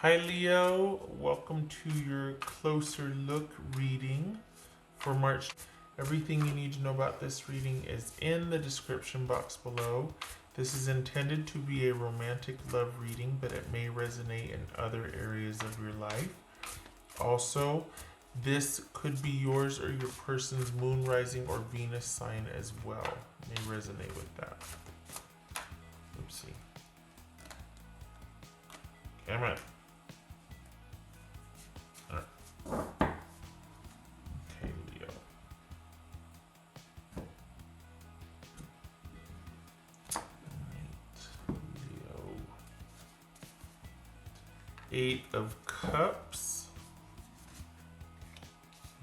Hi Leo, welcome to your closer look reading for March. Everything you need to know about this reading is in the description box below. This is intended to be a romantic love reading, but it may resonate in other areas of your life. Also, this could be yours or your person's moon, rising, or Venus sign as well. It may resonate with that. Oopsie. Come on. Okay, Leo. Leo. 8 of Cups.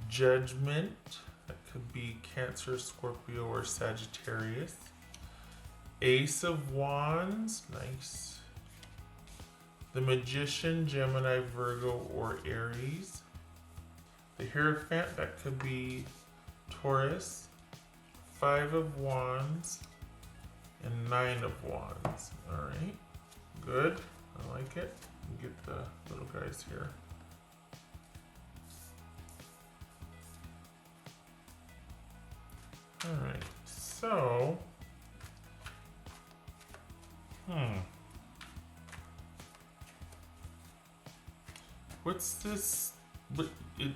Judgment. That could be Cancer, Scorpio, or Sagittarius. Ace of Wands. Nice. The Magician, Gemini, Virgo, or Aries. The Hierophant, that could be Taurus. 5 of Wands and 9 of Wands. Alright, good. I like it. Get the little guys here. Alright, so what's this? What it?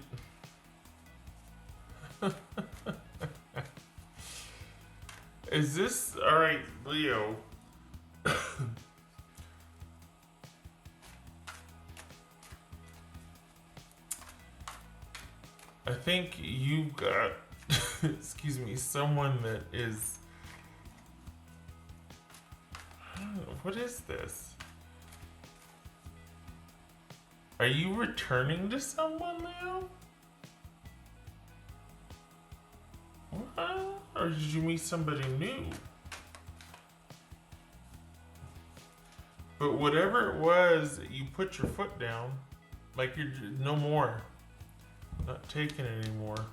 Is this all right, Leo? I think you've got, excuse me, someone that is. I don't know, what is this? Are you returning to someone, Leo? What? Or did you meet somebody new? But whatever it was, you put your foot down. Like you're no more. Not taking it anymore.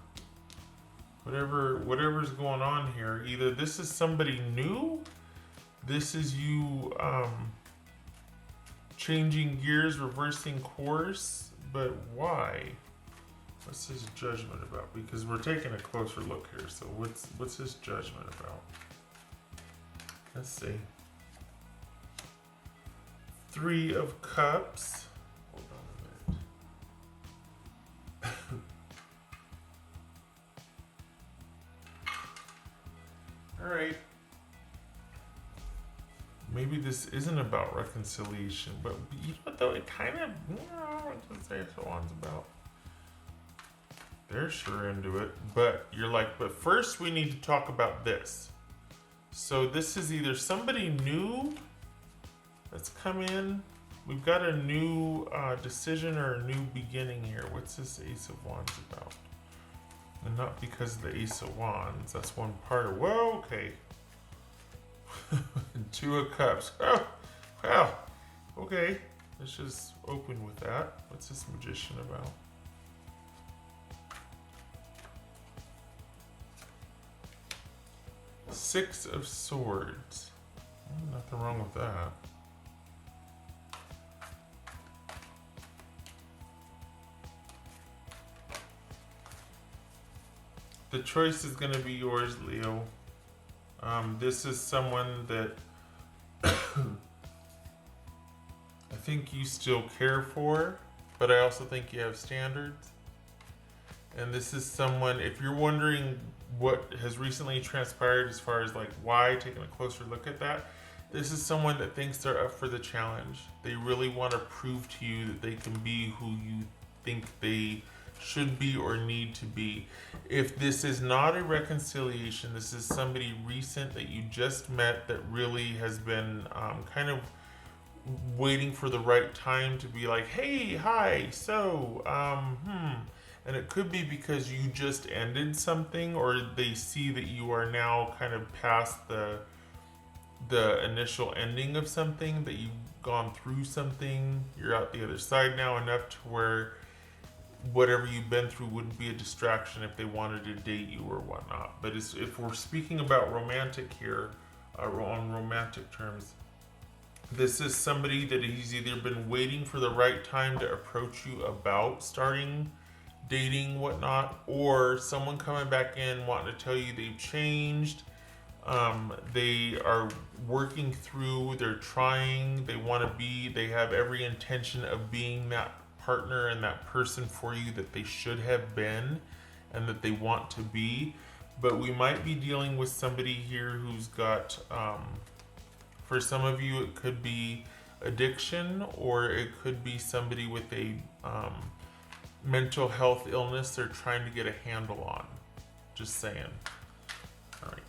Whatever's going on here. Either this is somebody new. This is you, changing gears, reversing course, but why? What's his judgment about? Because we're taking a closer look here. So what's his judgment about? Let's see. 3 of Cups. Hold on a minute. All right. Maybe this isn't about reconciliation, but you know what though, it kind of, what does say so on's about? They're sure into it, but you're like, but first we need to talk about this. So this is either somebody new that's come in. We've got a new decision or a new beginning here. What's this Ace of Wands about? And not because of the Ace of Wands. That's one part of, whoa, okay. 2 of Cups. Oh, wow. Okay. Let's just open with that. What's this Magician about? Six of Swords. Nothing wrong with that. The choice is going to be yours, Leo. This is someone that I think you still care for, but I also think you have standards. And this is someone, if you're wondering what has recently transpired as far as like why, taking a closer look at that, this is someone that thinks they're up for the challenge. They really want to prove to you that they can be who you think they should be or need to be. If this is not a reconciliation, this is somebody recent that you just met that really has been kind of waiting for the right time to be like, hey, hi, so, and it could be because you just ended something, or they see that you are now kind of past the initial ending of something, that you've gone through something, you're out the other side now enough to where whatever you've been through wouldn't be a distraction if they wanted to date you or whatnot. But if we're speaking about romantic here, on romantic terms, This is somebody that he's either been waiting for the right time to approach you about starting dating, whatnot, or someone coming back in wanting to tell you they've changed. They are working through, they're trying, they want to be, they have every intention of being that partner and that person for you that they should have been and that they want to be. But we might be dealing with somebody here who's got, for some of you, it could be addiction, or it could be somebody with a mental health illness they're trying to get a handle on. Just saying. All right.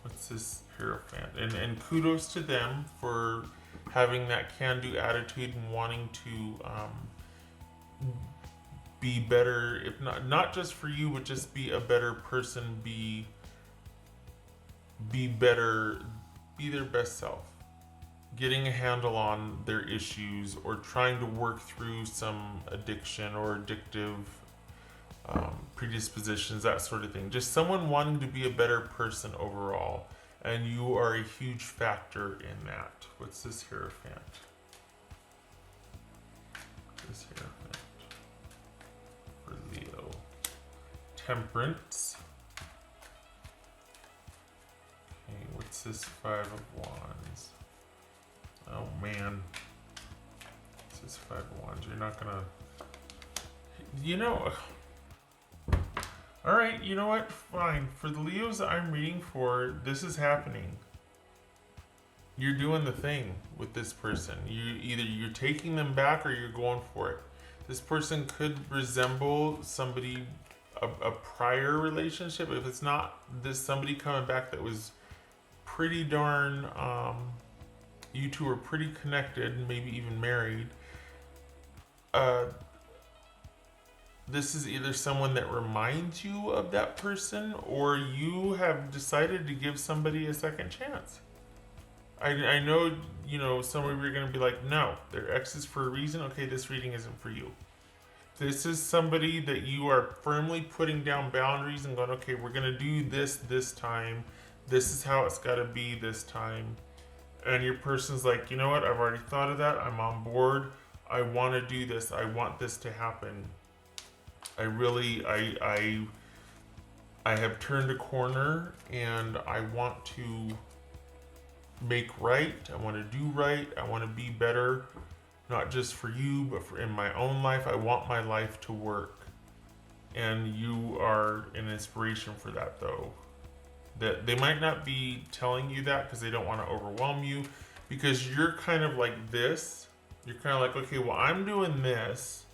What's this Hierophant? And kudos to them for having that can-do attitude and wanting to be better, if not just for you, but just be a better person, be better, be their best self. Getting a handle on their issues, or trying to work through some addiction or addictive predispositions, that sort of thing. Just someone wanting to be a better person overall, and you are a huge factor in that. What's this Hierophant? This Hierophant for Leo. Temperance. Okay, what's this Five of Wands? Oh man. What's this Five of Wands? You're not gonna... Alright, you know what? Fine. For the Leos I'm reading for, this is happening. You're doing the thing with this person. You're taking them back, or you're going for it. This person could resemble somebody, a prior relationship. If it's not this somebody coming back that was pretty darn, you two are pretty connected, maybe even married. This is either someone that reminds you of that person, or you have decided to give somebody a second chance. I know, some of you are going to be like, no, they're exes for a reason. Okay, this reading isn't for you. This is somebody that you are firmly putting down boundaries and going, okay, we're going to do this time. This is how it's got to be this time. And your person's like, you know what? I've already thought of that. I'm on board. I want to do this. I want this to happen. I have turned a corner, and I want to make right. I want to do right. I want to be better, not just for you, but in my own life. I want my life to work. And you are an inspiration for that, though. That they might not be telling you that because they don't want to overwhelm you, because you're kind of like this. You're kind of like, okay, well, I'm doing this,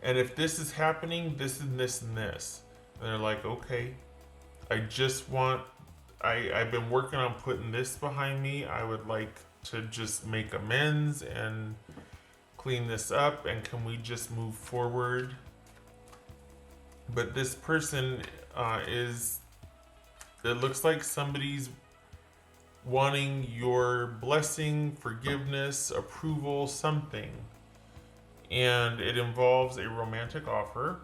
and if this is happening, this and this and this. And they're like, okay, I've been working on putting this behind me. I would like to just make amends and clean this up, and can we just move forward? But this person it looks like somebody's wanting your blessing, forgiveness, approval, something. And it involves a romantic offer.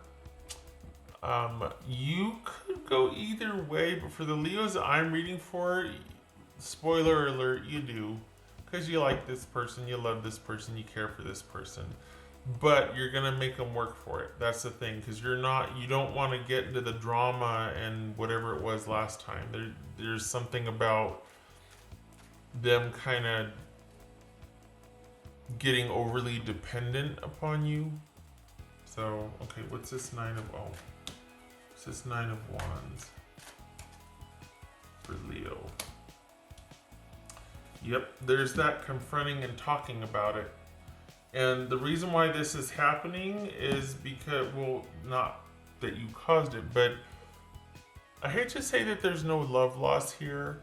You could go either way, but for the Leos I'm reading for, spoiler alert, you do. Because you like this person, you love this person, you care for this person. But you're going to make them work for it. That's the thing, because you don't want to get into the drama and whatever it was last time. There's something about them kind of getting overly dependent upon you. So, okay, what's this Nine of Wands for Leo? Yep, there's that confronting and talking about it. And the reason why this is happening is because, well, not that you caused it, but I hate to say that there's no love loss here.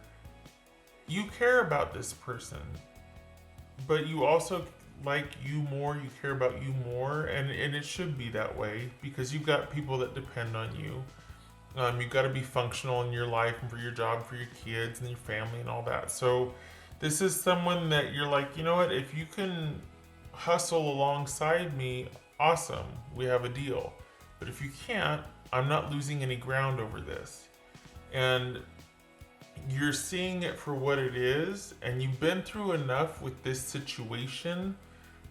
You care about this person, but you also like you more, you care about you more, and it should be that way, because you've got people that depend on you. You've got to be functional in your life and for your job, for your kids and your family and all that. So this is someone that you're like, you know what, if you can hustle alongside me, awesome, we have a deal. But if you can't, I'm not losing any ground over this. And you're seeing it for what it is, and you've been through enough with this situation,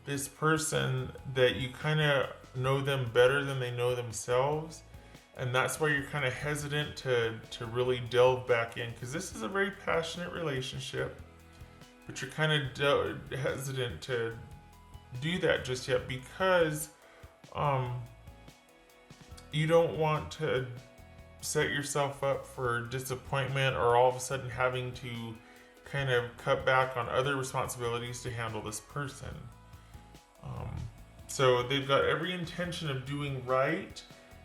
this person, that you kind of know them better than they know themselves. And that's why you're kind of hesitant to really delve back in, because this is a very passionate relationship, but you're kind of hesitant to do that just yet, because you don't want to set yourself up for disappointment, or all of a sudden having to kind of cut back on other responsibilities to handle this person. So they've got every intention of doing right.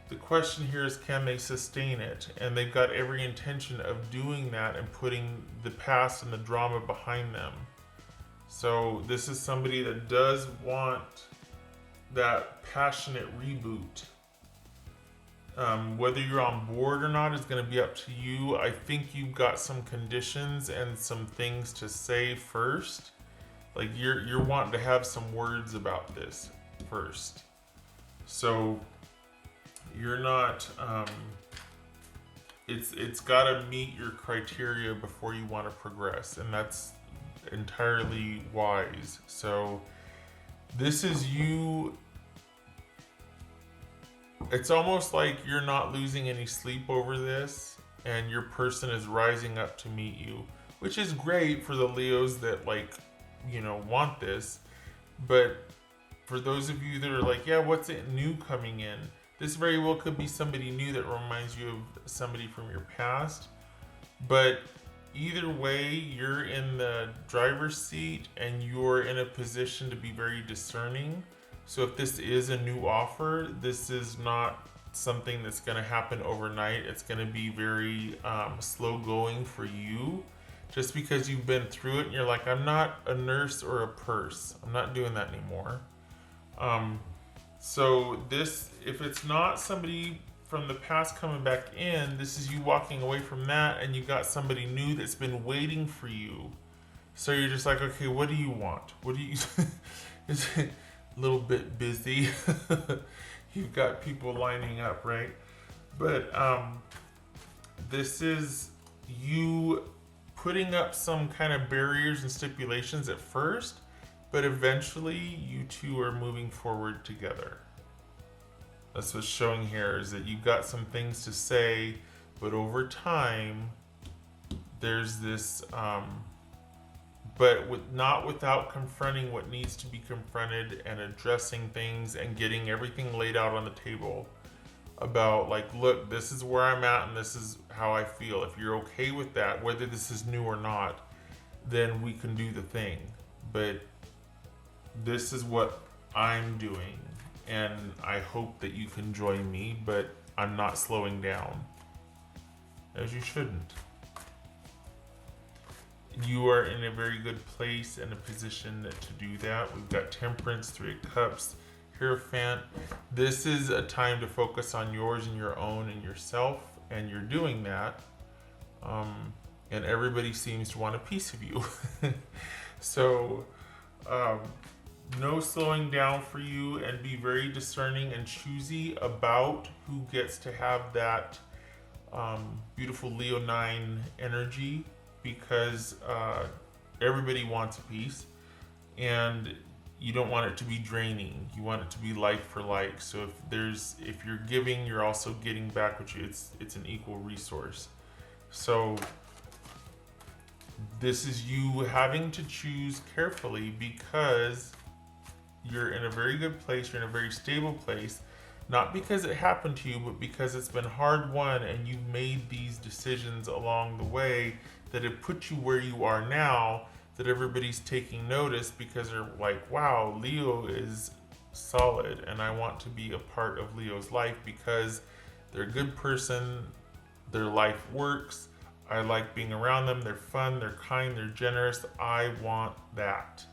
The question here is, can they sustain it? And they've got every intention of doing that and putting the past and the drama behind them. So this is somebody that does want that passionate reboot. Whether you're on board or not is going to be up to you. I think you've got some conditions and some things to say first. Like you're wanting to have some words about this first. So you're not, it's got to meet your criteria before you want to progress, and that's entirely wise. So this is you. It's almost like you're not losing any sleep over this, and your person is rising up to meet you, which is great for the Leos that want this. But for those of you that are like, yeah, what's it new coming in? This very well could be somebody new that reminds you of somebody from your past. But either way, you're in the driver's seat and you're in a position to be very discerning. So if this is a new offer, this is not something that's going to happen overnight. It's going to be very slow going for you, just because you've been through it and you're like, I'm not a nurse or a purse. I'm not doing that anymore. So this, if it's not somebody from the past coming back in, this is you walking away from that, and you got somebody new that's been waiting for you. So you're just like, okay, what do you want? What do you? Is it a little bit busy? You've got people lining up, right? But this is you putting up some kind of barriers and stipulations at first, but eventually you two are moving forward together. That's what's showing here, is that you've got some things to say, but over time there's this but not without confronting what needs to be confronted, and addressing things and getting everything laid out on the table about, like, look, this is where I'm at and this is how I feel. If you're okay with that, whether this is new or not, then we can do the thing. But this is what I'm doing, and I hope that you can join me, but I'm not slowing down, as you shouldn't. You are in a very good place and a position to do that. We've got Temperance, Three of Cups, Hierophant. This is a time to focus on yours and your own and yourself, and you're doing that. And everybody seems to want a piece of you. So, no slowing down for you, and be very discerning and choosy about who gets to have that beautiful Leo 9 energy, because everybody wants a piece, and you don't want it to be draining. You want it to be like for like. So if you're giving, you're also getting back what you. It's an equal resource. So this is you having to choose carefully, because you're in a very good place. You're in a very stable place. Not because it happened to you, but because it's been hard won, and you've made these decisions along the way that have put you where you are now, that everybody's taking notice, because they're like, wow, Leo is solid, and I want to be a part of Leo's life because they're a good person, their life works, I like being around them, they're fun, they're kind, they're generous, I want that.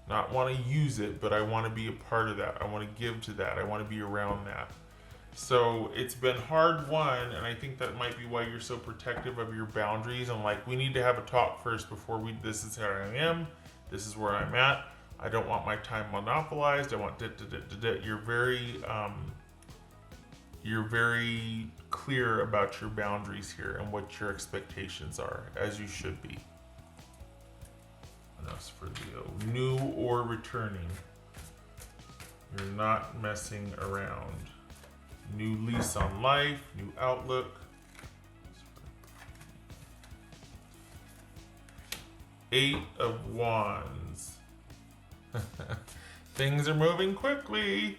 Not want to use it, but I want to be a part of that. I want to give to that. I want to be around that. So it's been hard won, and I think that might be why you're so protective of your boundaries, and like, we need to have a talk first before this is how I am, this is where I'm at, I don't want my time monopolized, I want You're very you're very clear about your boundaries here and what your expectations are, as you should be. What else for Leo? New or returning. You're not messing around. New lease on life, new outlook. Eight of Wands. Things are moving quickly.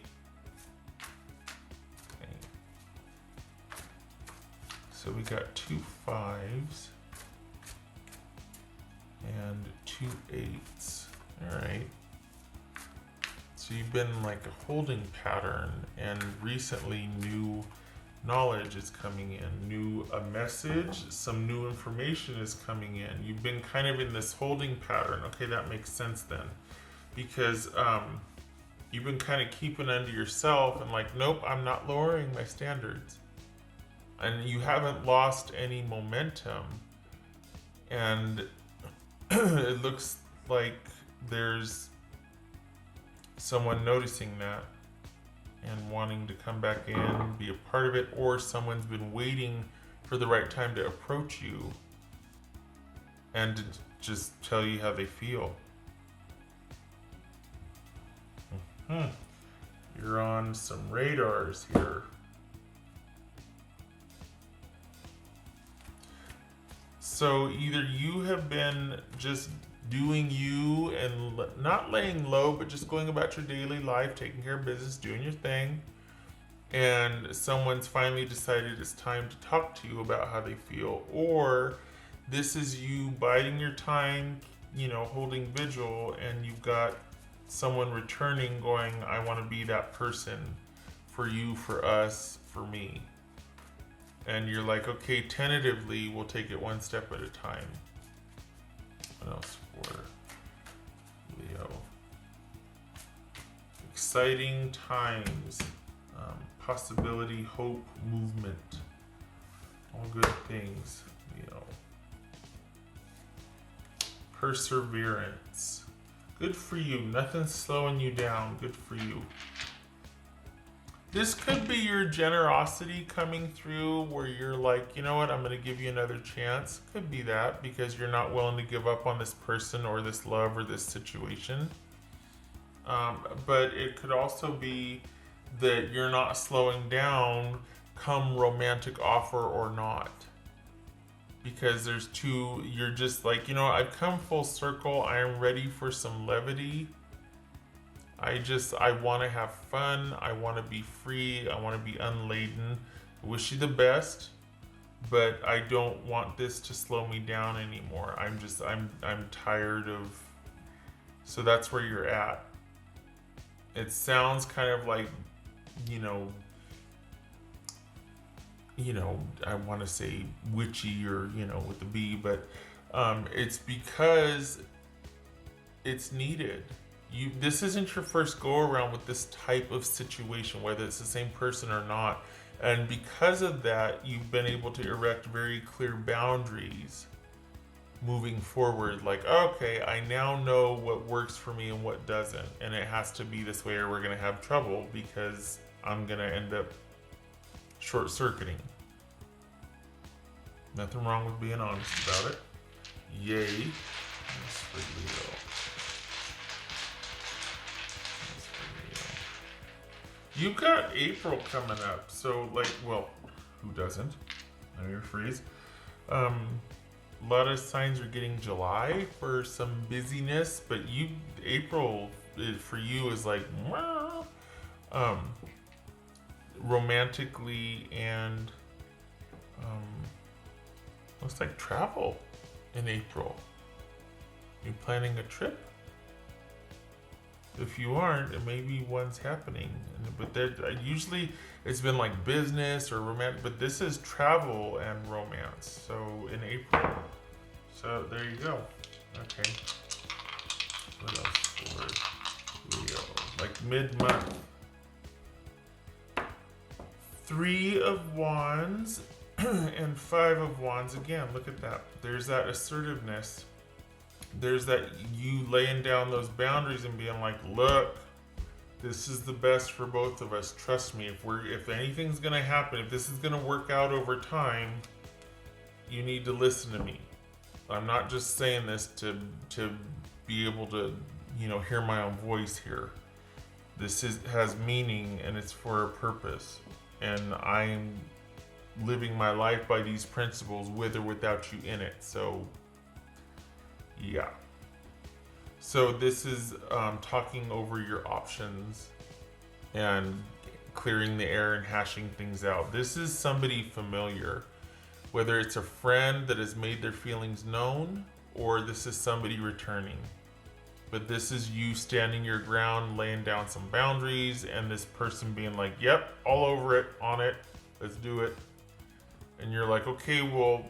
Okay. So we got 2 5s and 2 8s. All right. So you've been like a holding pattern, and recently new knowledge is coming in, a message, some new information is coming in. You've been kind of in this holding pattern. Okay, that makes sense then, because you've been kind of keeping unto yourself and like, nope, I'm not lowering my standards, and you haven't lost any momentum, and it looks like there's someone noticing that and wanting to come back in, be a part of it, or someone's been waiting for the right time to approach you and to just tell you how they feel. You're on some radars here. So either you have been just doing you and not laying low, but just going about your daily life, taking care of business, doing your thing, and someone's finally decided it's time to talk to you about how they feel, or this is you biding your time, holding vigil, and you've got someone returning going, I want to be that person for you, for us, for me. And you're like, okay, tentatively, we'll take it one step at a time. What else for Leo? Exciting times, possibility, hope, movement, all good things, Leo. Perseverance, good for you. Nothing's slowing you down. Good for you. This could be your generosity coming through, where you're like, you know what, I'm going to give you another chance. Could be that, because you're not willing to give up on this person or this love or this situation. But it could also be that you're not slowing down come romantic offer or not. Because there's two, you're just like, I've come full circle. I am ready for some levity. I want to have fun. I want to be free. I want to be unladen. I wish you the best, but I don't want this to slow me down anymore. I'm tired of, so that's where you're at. It sounds kind of like, I want to say witchy or, with the B, but it's because it's needed. This isn't your first go around with this type of situation, whether it's the same person or not. And because of that, you've been able to erect very clear boundaries moving forward. Like, okay, I now know what works for me and what doesn't. And it has to be this way or we're going to have trouble, because I'm going to end up short-circuiting. Nothing wrong with being honest about it. Yay. That's for Leo. You've got April coming up, so who doesn't? Let me rephrase. A lot of signs are getting July for some busyness, but April for you is like, romantically and looks like travel in April. You planning a trip? If you aren't, maybe one's happening. But usually it's been like business or romantic, but this is travel and romance. So in April. So there you go. Okay. What else for Leo? Like mid-month. 3 of Wands and 5 of Wands. Again, look at that. There's that assertiveness. There's that you laying down those boundaries and being like, look, This is the best for both of us. Trust me. If anything's gonna happen, if this is gonna work out over time, you need to listen to me. I'm not just saying this to be able to, hear my own voice here. This has meaning and it's for a purpose. And I'm living my life by these principles with or without you in it. So, yeah. So this is talking over your options and clearing the air and hashing things out. This is somebody familiar, whether it's a friend that has made their feelings known or this is somebody returning. But this is you standing your ground, laying down some boundaries, and this person being like, yep, all over it, on it, let's do it. And you're like, okay, well,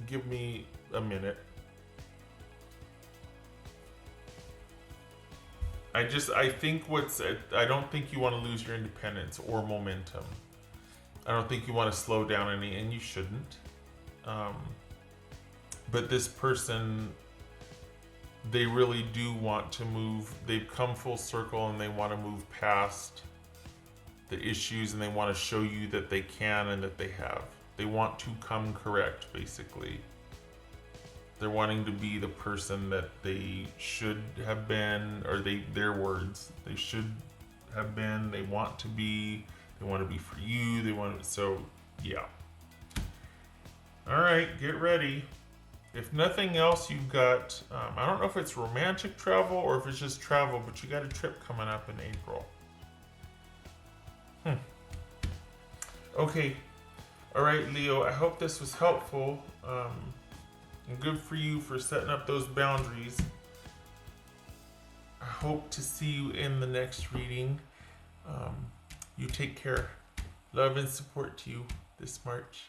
give me a minute. I don't think you want to lose your independence or momentum. I don't think you want to slow down any, and you shouldn't. But this person, they really do want to move. They've come full circle and they want to move past the issues and they want to show you that they can and that they have. They want to come correct, basically. They're wanting to be the person that they should have been, or their words, they should have been, they want to be for you, so yeah. All right, get ready. If nothing else, you've got, I don't know if it's romantic travel or if it's just travel, but you got a trip coming up in April. Okay. All right, Leo, I hope this was helpful. And good for you for setting up those boundaries. I hope to see you in the next reading. You take care. Love and support to you this March.